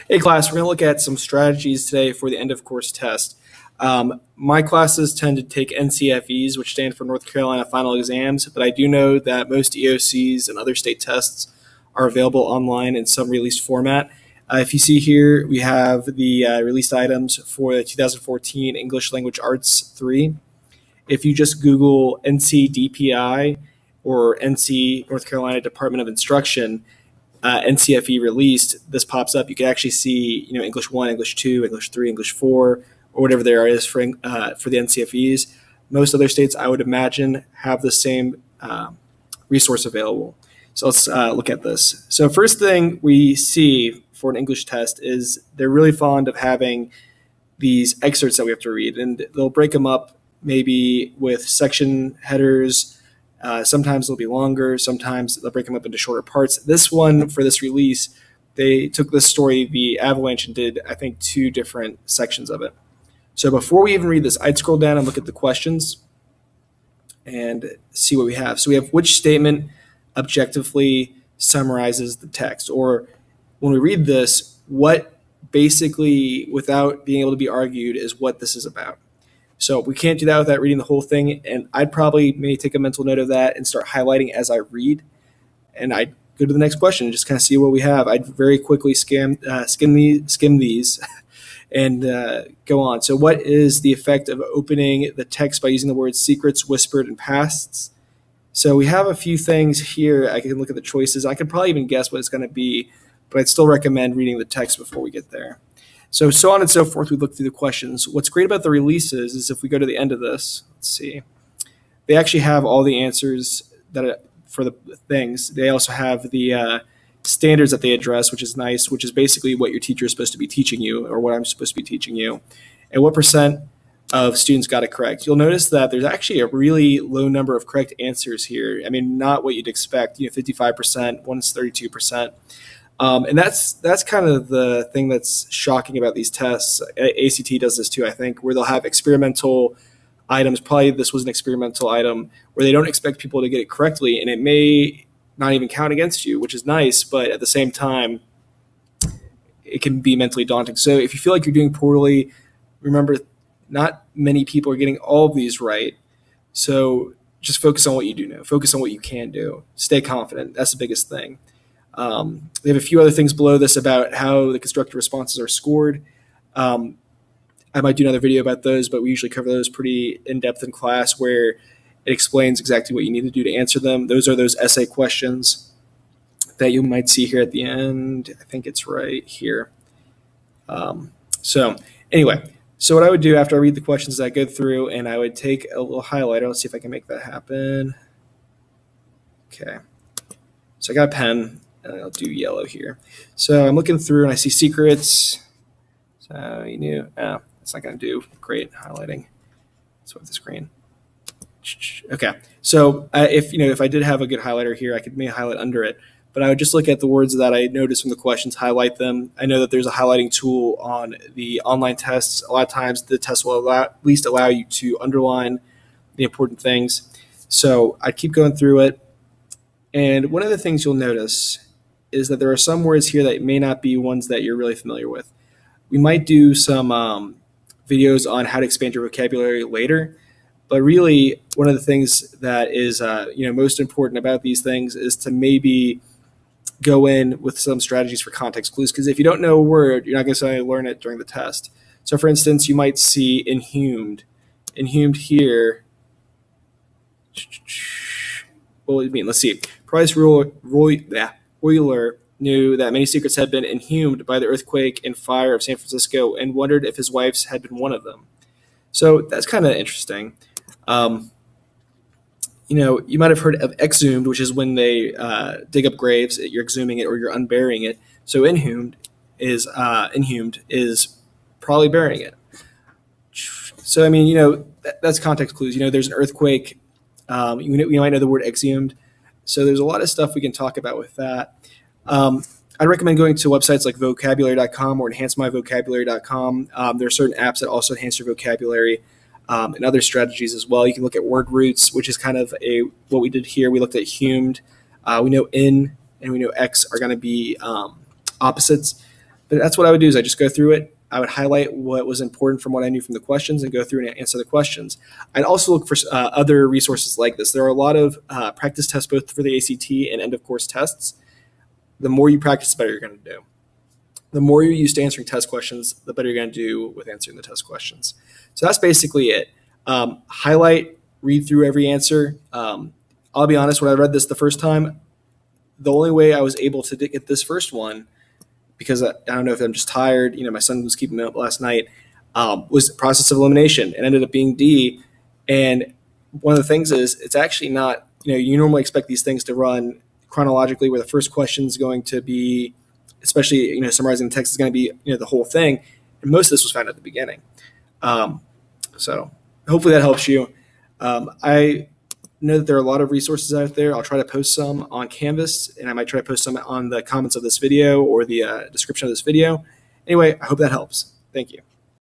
Hey class, we're going to look at some strategies today for the end of course test. My classes tend to take NCFEs, which stand for North Carolina Final Exams, but I do know that most EOCs and other state tests are available online in some released format. If you see here, we have the released items for the 2014 English Language Arts 3. If you just Google NC DPI or NC North Carolina Department of Instruction, NCFE released, this pops up. You can actually see, English 1, English 2, English 3, English 4, or whatever there is for the NCFEs. Most other states, I would imagine, have the same resource available. So let's look at this. So first thing we see for an English test is they're really fond of having these excerpts that we have to read, and they'll break them up maybe with section headers. Sometimes they'll be longer. Sometimes they'll break them up into shorter parts. This one, for this release, they took this story, The Avalanche, and did, I think, 2 different sections of it. So before we even read this, I'd scroll down and look at the questions and see what we have. So we have, which statement objectively summarizes the text? Or when we read this, what basically, without being able to be argued, is what this is about? So we can't do that without reading the whole thing, and I'd probably maybe take a mental note of that and start highlighting as I read, and I'd go to the next question and just kind of see what we have. I'd very quickly skim these and go on. So what is the effect of opening the text by using the words secrets, whispered, and pasts? So we have a few things here. I can look at the choices. I could probably even guess what it's going to be, but I'd still recommend reading the text before we get there. So on and so forth, we look through the questions. What's great about the releases is if we go to the end of this, let's see, they actually have all the answers for the things. They also have the standards that they address, which is nice, which is basically what your teacher is supposed to be teaching you, or what I'm supposed to be teaching you, and what percent of students got it correct. You'll notice that there's actually a really low number of correct answers here. I mean, not what you'd expect, 55%, one's 32%. And that's kind of the thing that's shocking about these tests. ACT does this too, I think, where they'll have experimental items. Probably this was an experimental item where they don't expect people to get it correctly, and it may not even count against you, which is nice, but at the same time, it can be mentally daunting. So if you feel like you're doing poorly, remember, not many people are getting all of these right. So just focus on what you do know. Focus on what you can do. Stay confident. That's the biggest thing. They have a few other things below this about how the constructed responses are scored. I might do another video about those, but we usually cover those pretty in-depth in class, where it explains exactly what you need to do to answer them. Those are those essay questions that you might see here at the end. I think it's right here. So anyway, so what I would do after I read the questions is I go through and I would take a little highlighter. Let's see if I can make that happen. Okay. So I got a pen. I'll do yellow here. So I'm looking through and I see secrets. So you knew, it's not going to do great highlighting. Let's wipe the screen. Okay. So if I did have a good highlighter here, I could maybe highlight under it, but I would just look at the words that I noticed from the questions, highlight them. I know that there's a highlighting tool on the online tests. A lot of times the test will at least allow you to underline the important things. So I keep going through it. And one of the things you'll notice is that there are some words here that may not be ones that you're really familiar with. We might do some videos on how to expand your vocabulary later, but really one of the things that is most important about these things is to maybe go in with some strategies for context clues, because if you don't know a word, you're not going to learn it during the test. So for instance, you might see inhumed. Inhumed here. What would it mean? Let's see. Price Euler knew that many secrets had been inhumed by the earthquake and fire of San Francisco and wondered if his wife's had been one of them. So that's kind of interesting. You might have heard of exhumed, which is when they dig up graves, you're exhuming it or you're unburying it. So inhumed is probably burying it. So, I mean, that's context clues. There's an earthquake. You might know the word exhumed. So there's a lot of stuff we can talk about with that. I'd recommend going to websites like vocabulary.com or enhancemyvocabulary.com. There are certain apps that also enhance your vocabulary, and other strategies as well. You can look at word roots, which is kind of what we did here. We looked at humed. We know N and we know X are going to be opposites. But that's what I would do is I just go through it. I would highlight what was important from what I knew from the questions and go through and answer the questions. I'd also look for other resources like this. There are a lot of practice tests both for the ACT and end of course tests. The more you practice, the better you're going to do. The more you're used to answering test questions, the better you're going to do with answering the test questions. So that's basically it. Highlight, read through every answer. I'll be honest, when I read this the first time, the only way I was able to get this first one, because I don't know if I'm just tired, my son was keeping me up last night, was process of elimination. It ended up being D. And one of the things is it's actually not, you normally expect these things to run chronologically where the first question is going to be, especially, summarizing the text is going to be, the whole thing. And most of this was found at the beginning. So hopefully that helps you. I know that there are a lot of resources out there. I'll try to post some on Canvas, and I might try to post some on the comments of this video or the description of this video. Anyway, I hope that helps. Thank you.